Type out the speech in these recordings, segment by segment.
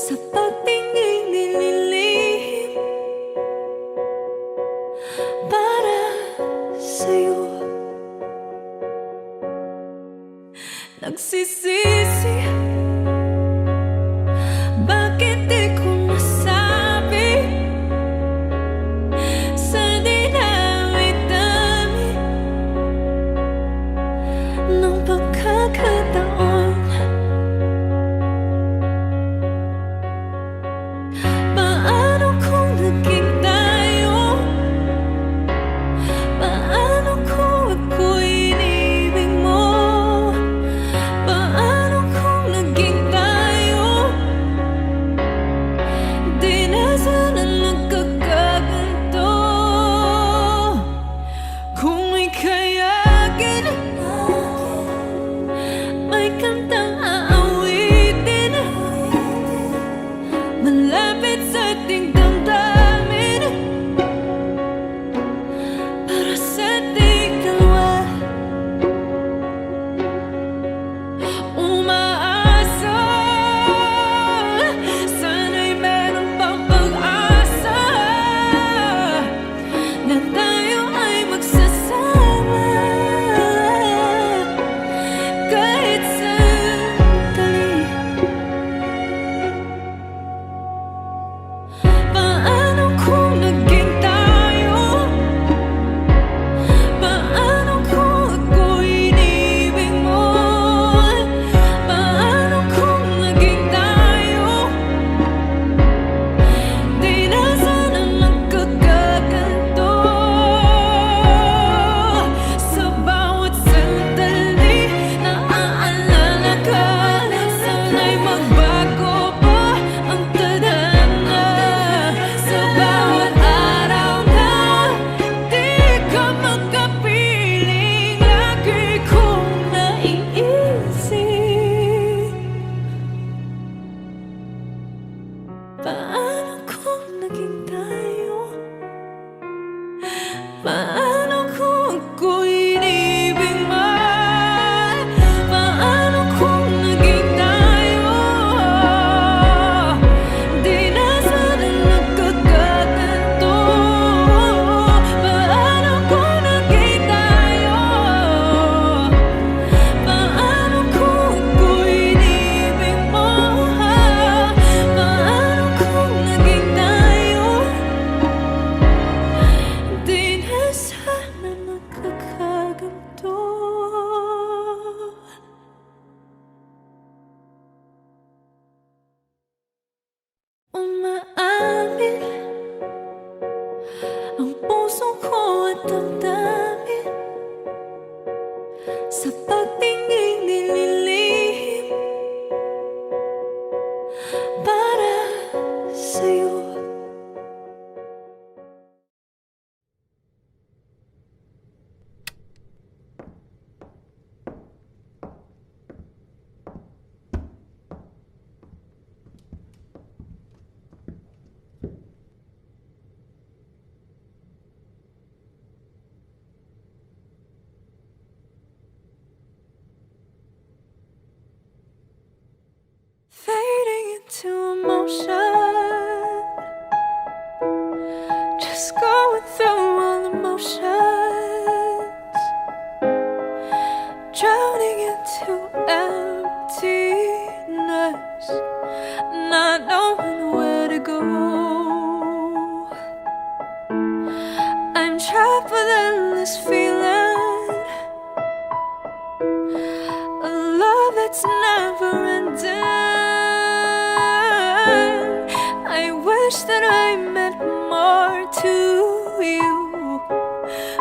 Sa pagtingin nililihim para sa'yo. Nagsisisi, bakit di ko nasabi sa dinami-dami ng pagkakataon. Paano kung naging tayo? Paano kung ako'y inibig mo? Paano kung naging tayo? Di na sana nagkakaganto. Kung may kayagin, may kantang aawitin malapit sa ating damdamin para sa ating dalawa. Umaasa, sana'y meron pang pag-asa na tayo ay magsasama kahit sandali. Paano kung naging tayo? Paano kung ako'y inibig mo? Paano kung naging tayo? Di na sana nagkakaganto. Sa bawat sandali naaalala ka, sana'y magbago pa ang tadhana. Sa bawat araw na di ka magkapiling, lagi kong naiisip. Paano kung naging tayo? Paano kung ako'y inibig mo? Paano kung naging tayo? Di na sana nagkakaganto. Paano kung naging tayo? Paano kung ako'y inibig mo? Paano kung naging tayo? Di na sana nagkakaganto. Umaamin ang puso ko at damdamin sa pagtingin nililihim para sa'yo. Fading into emotion, just going through all the motions, drowning into emptiness, not knowing where to go. I'm trapped within this feeling, a love that's never ending. I wish that I meant more to you,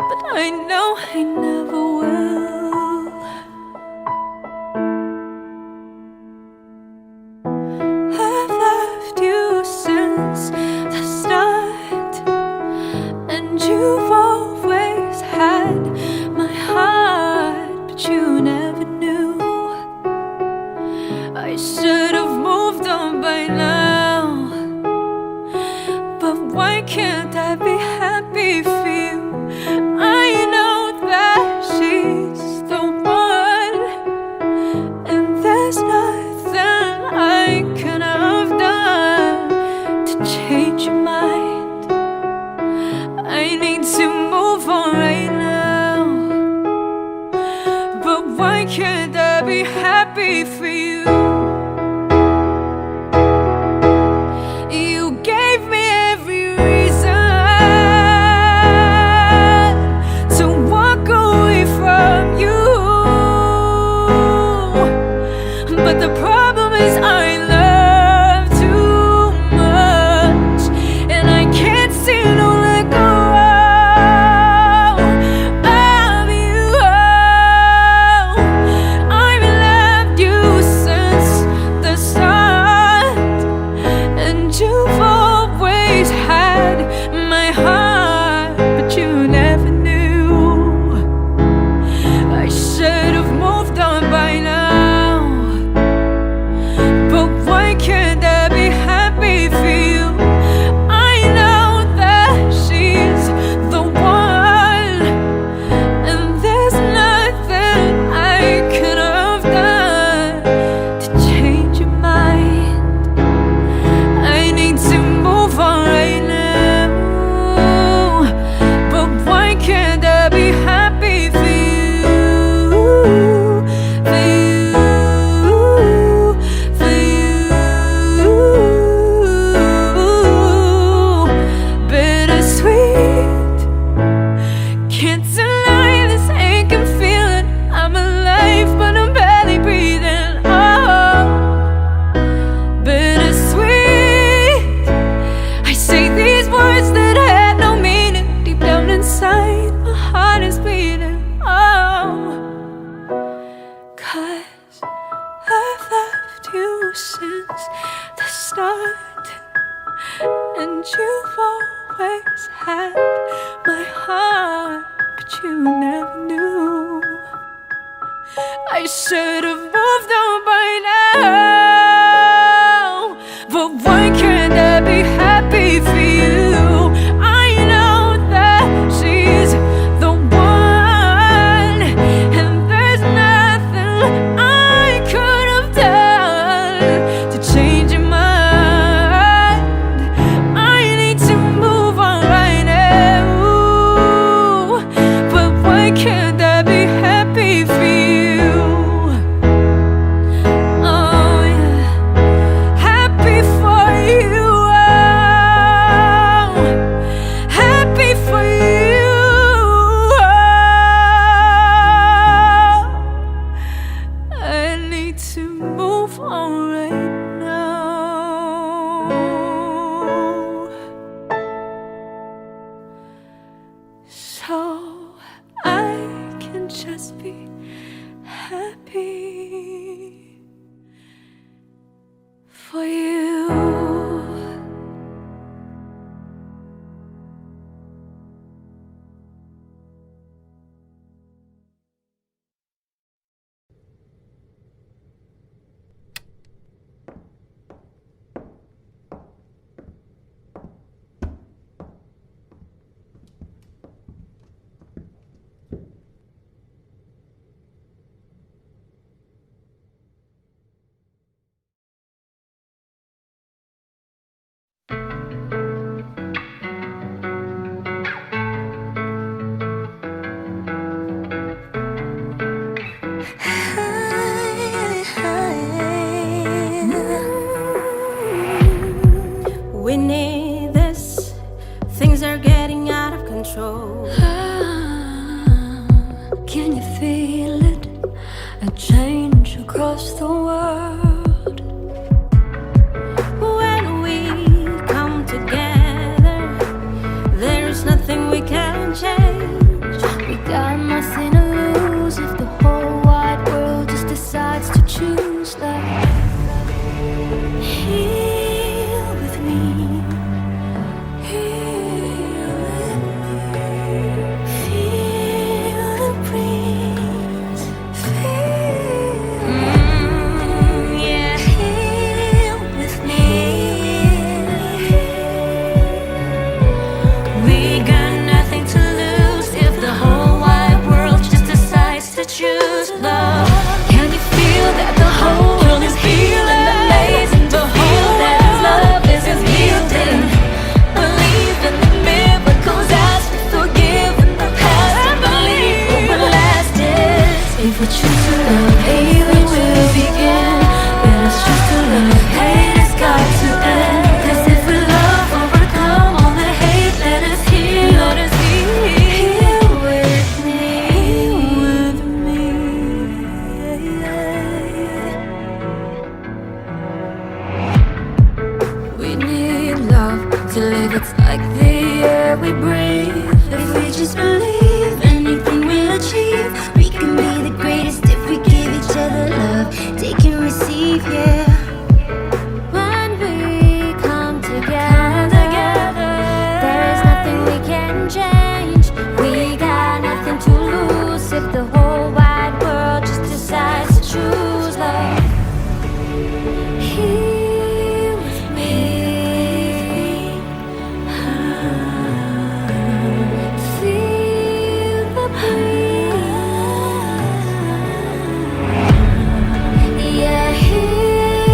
but I know I never will. I've loved you since the start, and you've always had my heart, but you never knew. I should have moved on by now, but why can't I be happy for you? I know that start, and you've always had my heart, but you never knew. I should have moved on by now, but why can't I be happy for you? I know that she's the one, and there's nothing I could have done to change your mind. I need to move on right now, but why can't I be happy for you? So I can just be happy for you. We need this. Things are getting out of control. Can you feel it? A change across the world. When we come together, there's nothing we can change. We got nothing to lose if the whole wide world just decides to choose love. Here with me. Here with me. Feel the breeze. Feel Yeah, here with me. We got nothing to lose if the whole wide world just decides to choose love. Can you feel that the whole world is healing? Amazing to feel that His love is yielding. Believe in the miracles, ask for forgiven the past, and believe what will last is. if we choose to love, healing will begin. Let us choose to love, hate has got to end. 'Cause if we love, overcome all the hate. Let us heal, let us heal with me. With me. We need love to live. It's like the air we breathe. If we just believe, anything we'll achieve. We can be the greatest if we give each other love. Take and receive, yeah. When we come together, there is nothing we can change. We got nothing to lose if the whole wide world just decides to choose love. Here with me. Feel the breeze. Yeah, here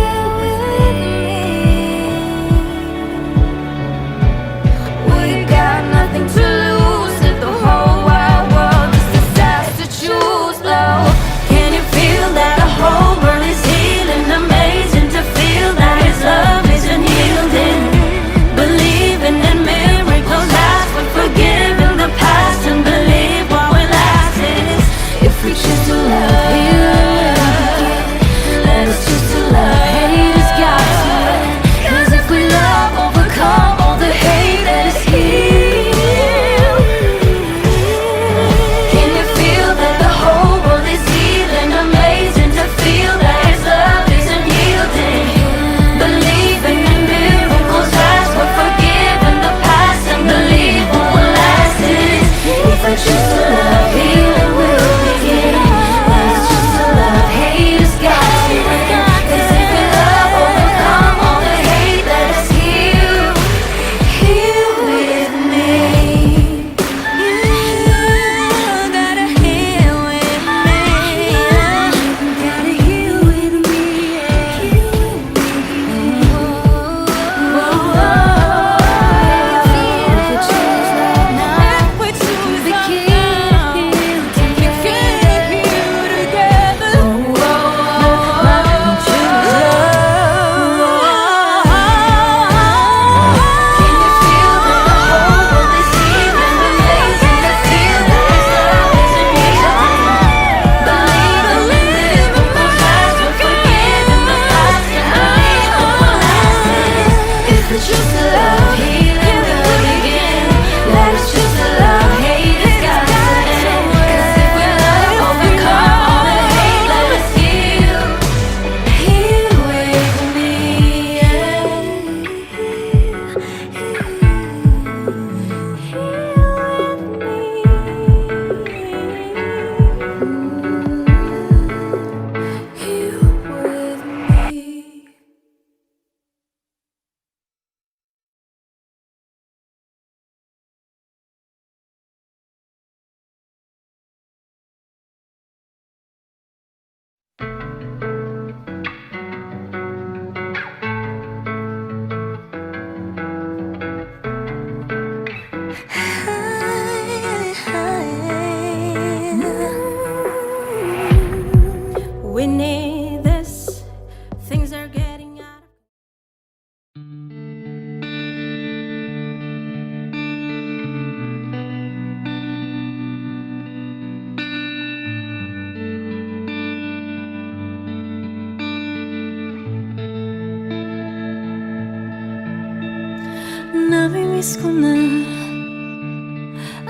Namimiss ko na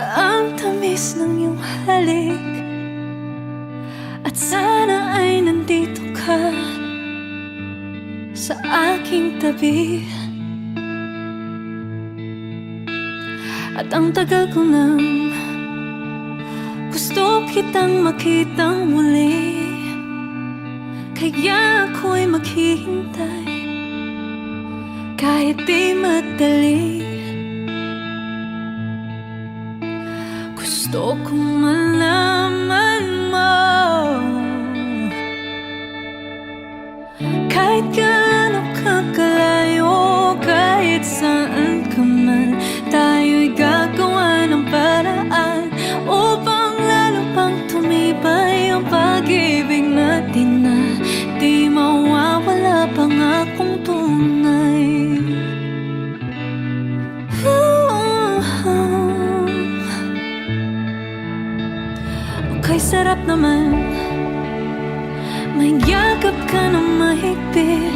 ang tamis ng iyong halik. At sana ay nandito ka sa aking tabi. At ang tagal ko nang gusto kitang makitang muli, kaya ako'y maghihintay kahit di madali. Gusto kong malaman mo kahit gaano ka kalayo, kahit saan ka man, tayo'y gagawa ng paraan upang lalo pang tumibay ang pag-ibig natin na di mawawala pangakong tunay. Okay, sarap naman may yakap ka na mahigpit.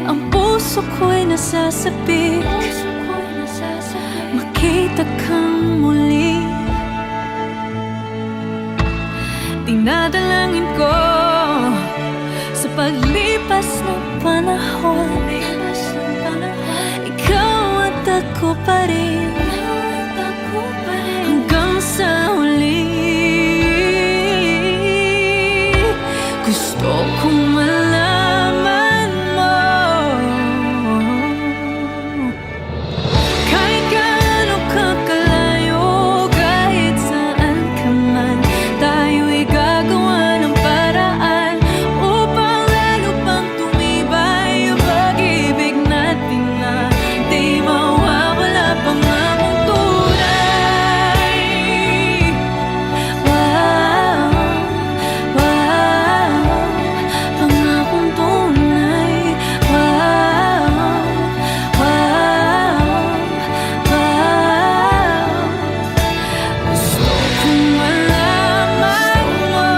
Ang puso ko'y nasasabik makita kang muli. Dinadalangin ko sa paglipas ng panahon, ikaw at ako pa rin hanggang sa huli. Gusto kong malaman mo kahit gaano ka kalayo, kahit saan ka man, tayo'y gagawa ng paraan upang lalo pang tumibay ang pag-ibig natin na di mawawala pangakong tunay. Wow, wow, pangakong tunay. Wow, wow, wow. Gusto kong malaman mo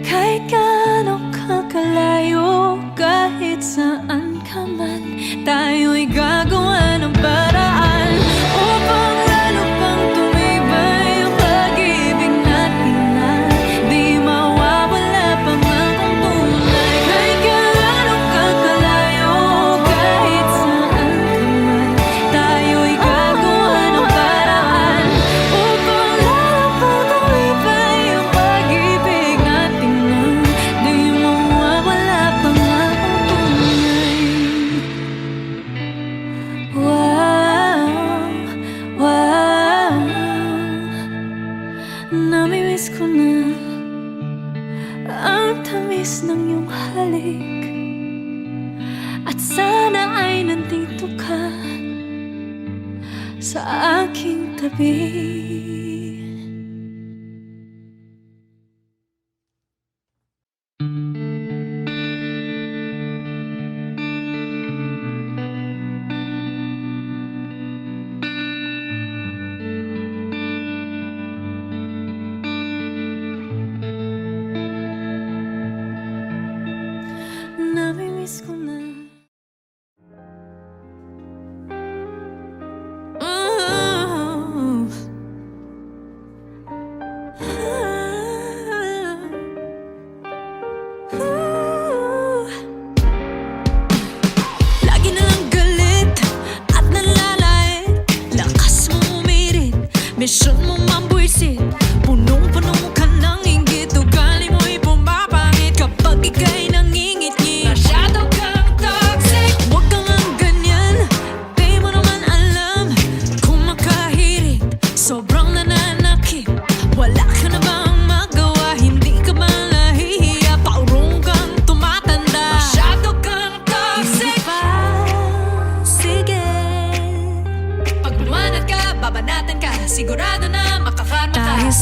kahit gaano ka kalayo, kahit saan ka man, tayo'y gagawa ng paraan upang lalo pang tumibay ang pag-ibig natin na di mawawala pangakong tunay. Kahit gaano ka kalayo, kahit saan ka man, tayo'y gagawa ng paraan upang lalo pang tumibay ang pag-ibig natin na di mawawala pangakong tunay. Wow, wow, namimiss ko na ang tamis ng iyong halik. At sana ay nandito ka sa aking tabi. Namimiss ko na. Lagi na lang galit at nalalait, lakas mo umirit, misyon mo mambuisit, punong-puno ka ng inggit, ugali mo'y bumabangit kapag ika'y nangingit-ngit. Masyado kang toxic, huwag kang ang ganyan, di mo naman alam kung makahirit, sobrang nananakit, wala ka na bang magawa, hindi ka ba nahihiya, paurong kang tumatanda. Masyado kang toxic. Sige, pag bumanat ka, babanatan ka, sigurado na makakarma ka. Dahil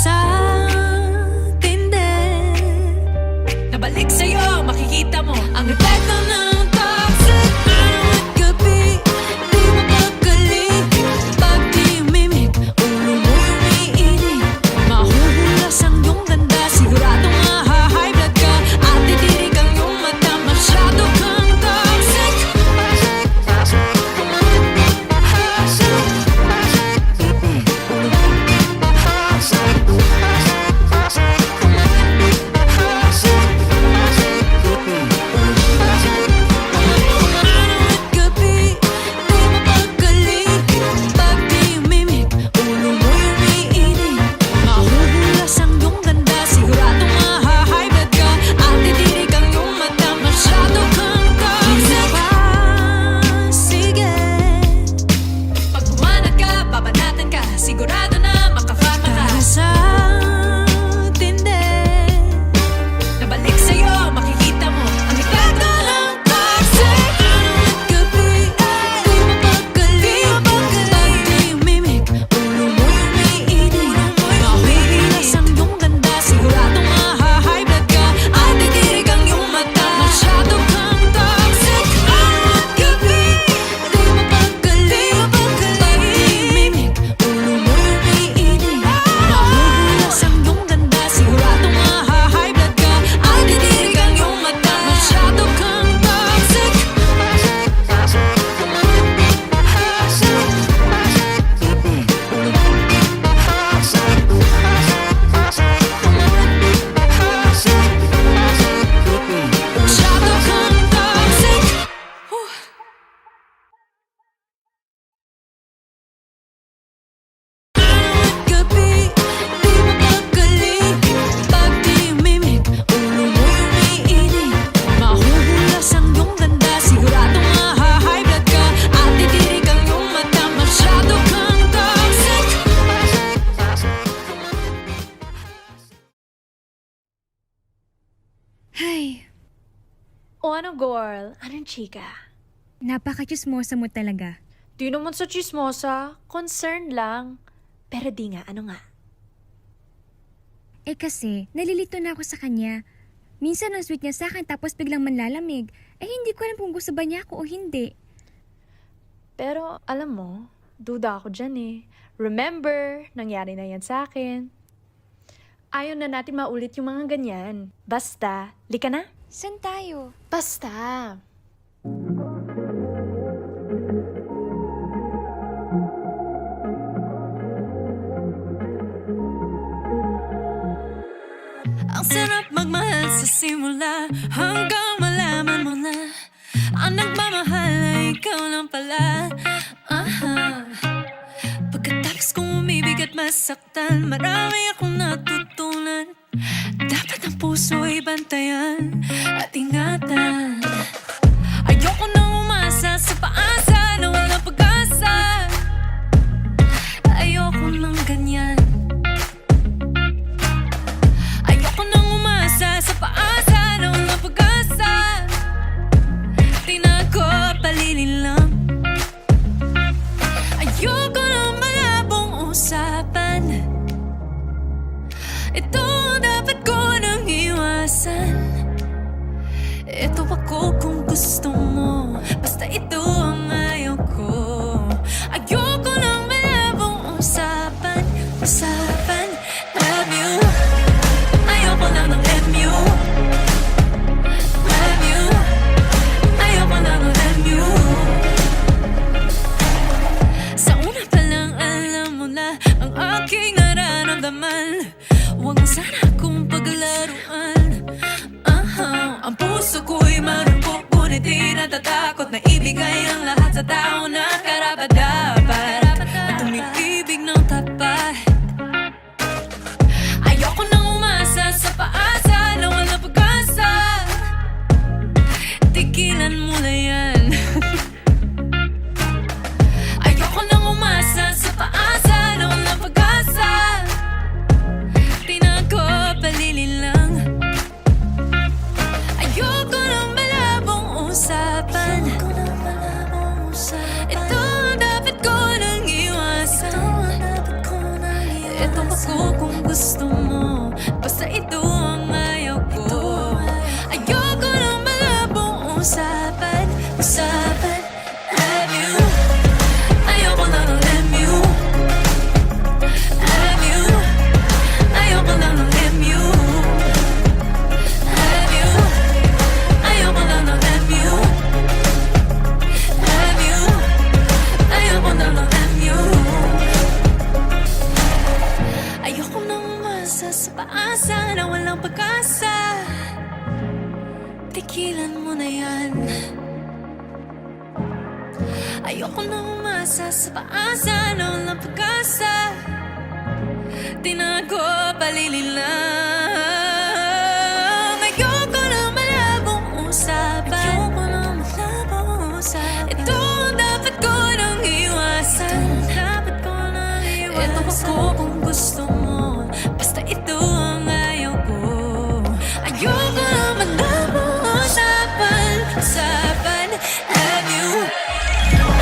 O ano, girl? Anong chika? Napaka-chismosa mo talaga. Di naman sa chismosa. Concern lang. Pero di nga, ano nga? Eh kasi, nalilito na ako sa kanya. Minsan ang sweet niya sa akin tapos biglang manlalamig. Eh hindi ko alam kung gusto ba niya ako o hindi. Pero alam mo, duda ako dyan eh. Remember, nangyari na yan sa akin. Ayaw na natin maulit yung mga ganyan. Basta, lika na? San tayo? Basta. Ang sarap magmahal sa simula hanggang malaman mo na ang nagmamahal ay ikaw lang pala. Pagkatapos kong umibig at masaktan, marami akong natutunan. Dapat ang puso ay bantayan at ingatan. Ayoko nang umasa sa paasa na walang pag-asa. Ayoko nang ganyan. Ayoko nang umasa sa paasa na walang pag-asa. Tingnan ko palilin lang. Ayoko nang malabong usapan. Ito dapat ko nang iwasan. Ito ako kung gusto mo, basta ito ang ayaw ko. Ayoko nang malabong usapan. Usapan, love you. Ayoko lang ng MU. Love you. Ayoko lang ng MU. Sa una pa lang alam mo na ang aking nararamdaman. Huwag mo sana akong paglaruan. Ang puso ko'y marupok, ngunit di natatakot na ibigay ang lahat sa tao na karapat-dapat at umibig ng tapat. Ayoko nang umasa sa paasa na walang pag-asa. Tigilan mo na yan. Ayoko nang umasa sa paasa na walang pag-asa. Tingnan ko palilin lang. Ayoko nang malabong usapan. Ito ang dapat ko nang iwasan. Ito ako kung gusto mo, basta ito ang ayaw ko. Ayoko nang malabong usapan. Usapan, love you. Ayoko lang ng MU. Love you. Ayoko lang ng MU. Love you. Ayoko lang ng MU. Love you. Ayoko lang ng MU. Ayoko nang umasa sa paasa na walang pag-asa. Tigilan mo na yan. Ayoko nang umasa sa paasa na walang pag-asa. Tingnan ko palilin lang. Ayoko nang malabong usapan. Ayoko nang malabong usapan. Ito ang dapat ko nang iwasan. Dapat ko nang iwasan. Ito ako kung gusto mo, basta ito ang ayaw ko. Ayoko nang malabong usapan. Usapan, love you.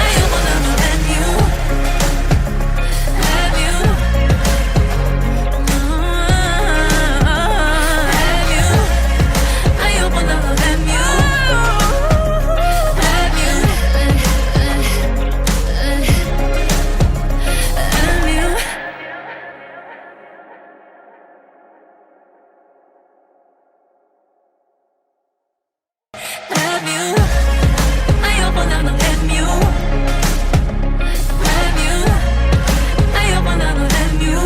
Ayoko lang ng MU. Love you. Love you. Ayoko lang ng MU. Love you. MU. Love you. Ayoko lang ng MU. Love you. Ayoko lang ng MU.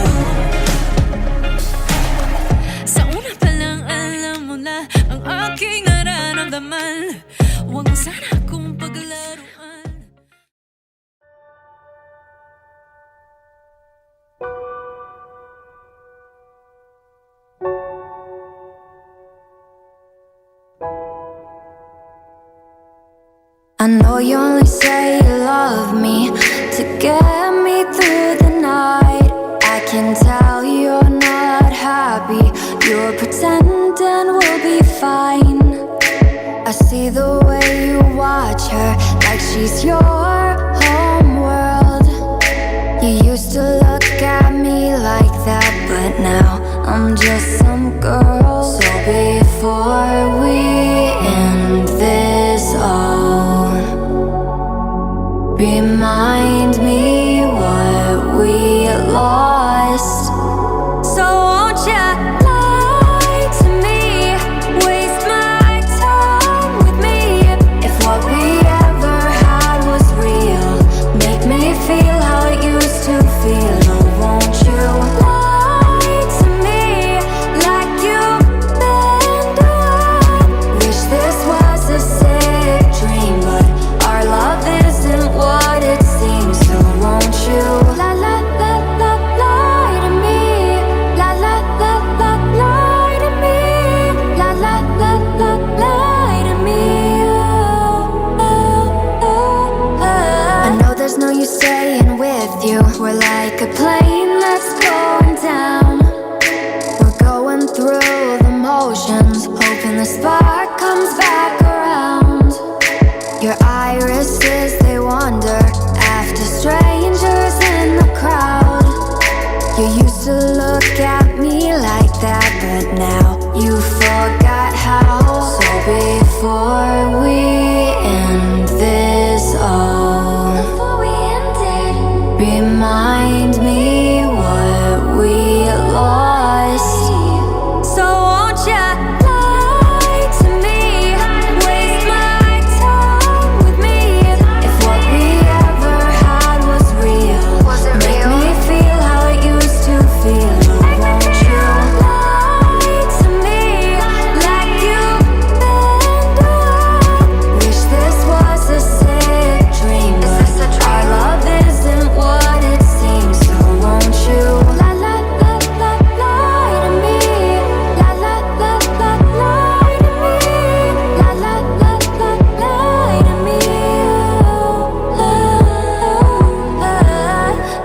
Sa una pa lang alam mo na ang aking nararamdaman. Huwag mo sana akong paglaruan. I know you only say you love me to get me through the night. I can tell you're not happy. You're pretending we'll be fine. I see the way you watch her, like she's your home world. You used to look at me like that, but now I'm just some girl. So before we end this all, remind me what we lost. So won't ya lie to me, waste my time with me? If what we ever had was real, make me feel how it used to feel. Oh, won't you lie to me like you've been done? Wish this was a sick dream, but our love isn't what it seems. So won't you la la la la lie to me? La la la la lie to me. La la la la lie to me. I know there's no use staying with you. We're like a plane that's going down. We're going through the motions, hoping the spark comes back around. Your irises, they wander after strangers in the crowd. You used to look at me like that, but now you forgot how. So before we end this all, remind me what we lost. So won't ya lie to me, waste my time with me? If what we ever had was real, make me feel how it used to feel. Oh, won't you lie to me like you've been done? Wish this was a sick dream, but our love isn't what it seems. So won't you la la la la lie to me? La la la la lie to me. La la la la lie to me.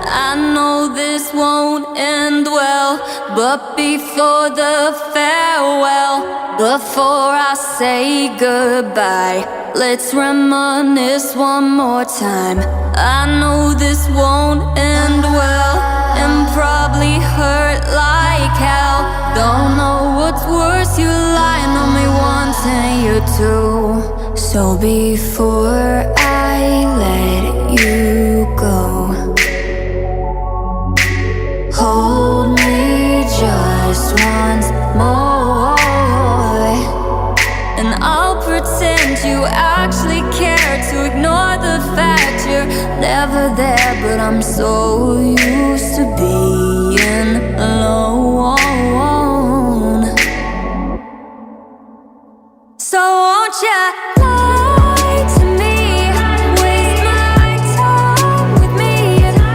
I know this won't end well, but before the farewell, before I say goodbye, let's reminisce one more time. I know this won't end well, and probably hurt like hell. Don't know what's worse, you lying on me once and you two. So before I let you go, hold me just once more, and I'll pretend you actually care, to ignore the fact you're never there. But I'm so used to being alone. So won't ya lie to me, waste my time with me?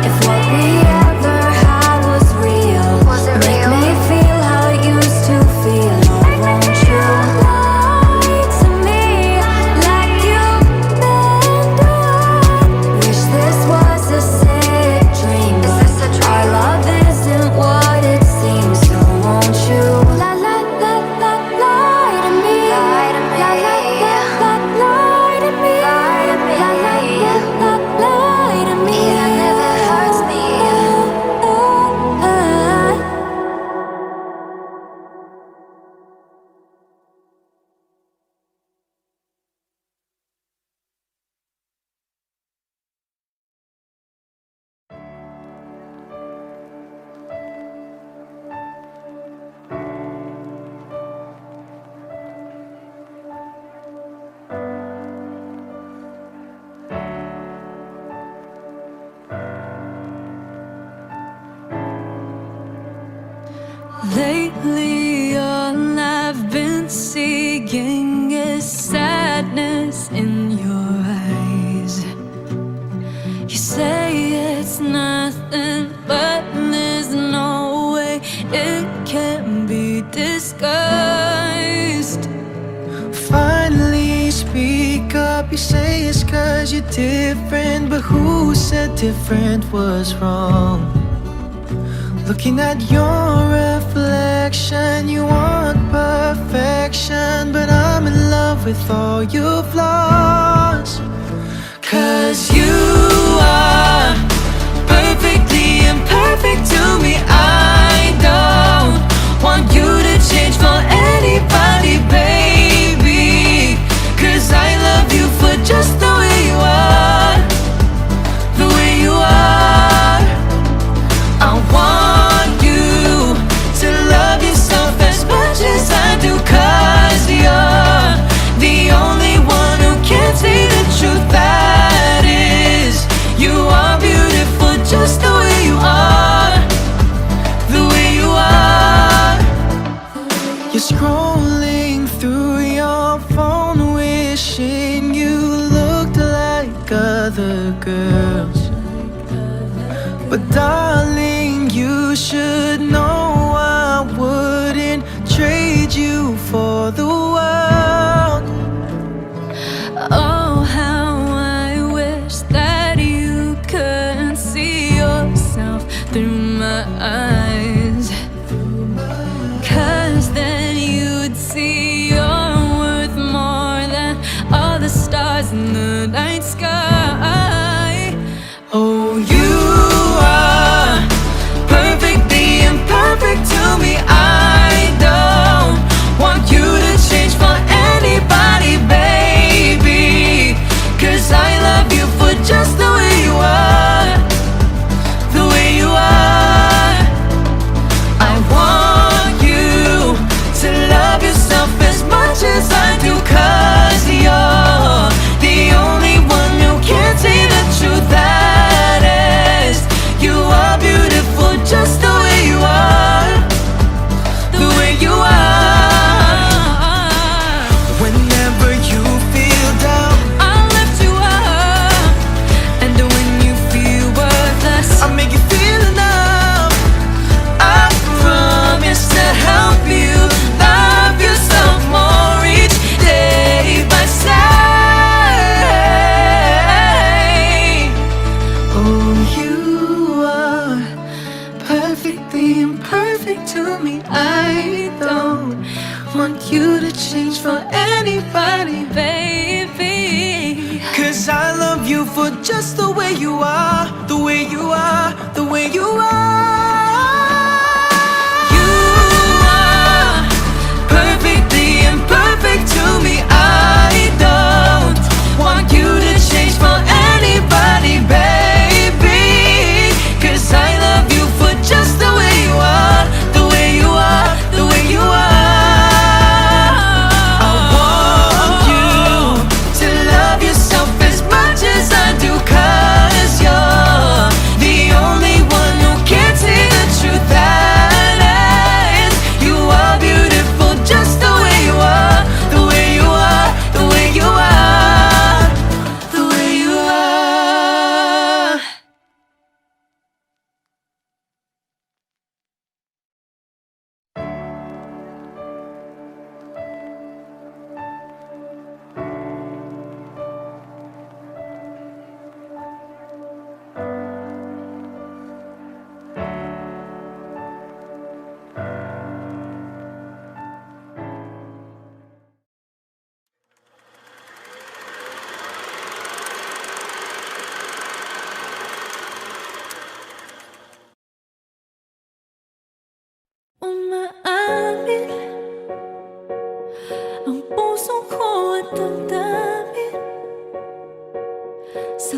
If what we ever had was real, make me feel how it used to feel. Oh, won't you lie to me like you've been done? Wish this was a sick dream, but our love isn't what it seems. So won't you la la la la lie to me? La la la la lie to me. La la la la lie to me. It never hurts me. Lately, all I've been seeing is sadness in your eyes. You say it's nothing, but there's no way it can be disguised. Finally speak up, you say it's 'cause you're different, but who said different was wrong? Looking at your reflection direction. You want perfection, but I'm in love with all your flaws. 'Cause you are perfectly imperfect to me. I don't want you to change for anybody, baby. 'Cause I love you for just the way you are, the way you are. I want you to love yourself as much as I do, 'cause you're the only one who can see the truth. That is, you are beautiful just the way you are, the way you are. You're scrolling through your phone, wishing you looked like other girls. But darling, you should know I wouldn't trade you for the world. Oh, how I wish that you could see yourself through my eyes. 'Cause then you'd see you're worth more than all the stars in the night sky. Oh, you are perfectly imperfect to me. I don't want you to change for anybody, baby. 'Cause I love you for just the way you are, the way you are. I want you to love yourself as much as I do, 'cause you're the only one who can see the truth. That is, you are beautiful just the way you are, the way you are. Whenever you feel down, I'll lift you up, and when you feel worthless, I'll make you feel enough. I promise to help you love yourself more each day by saying, oh, you are perfectly imperfect to me. I don't want you to change for anybody, baby. 'cause I love you for just the way you are, the way you are, the way you are. You are perfectly imperfect to me. I don't want you to change for anybody, baby. 'Cause I love you for just the way you are, the way you are, the way you are. I want you to love yourself as much as I do, 'cause you're the only one who can see the truth. That is, you are beautiful just the way you are, the way you are, the way you are, the way you are. Umaamin ang puso ko at damdamin sa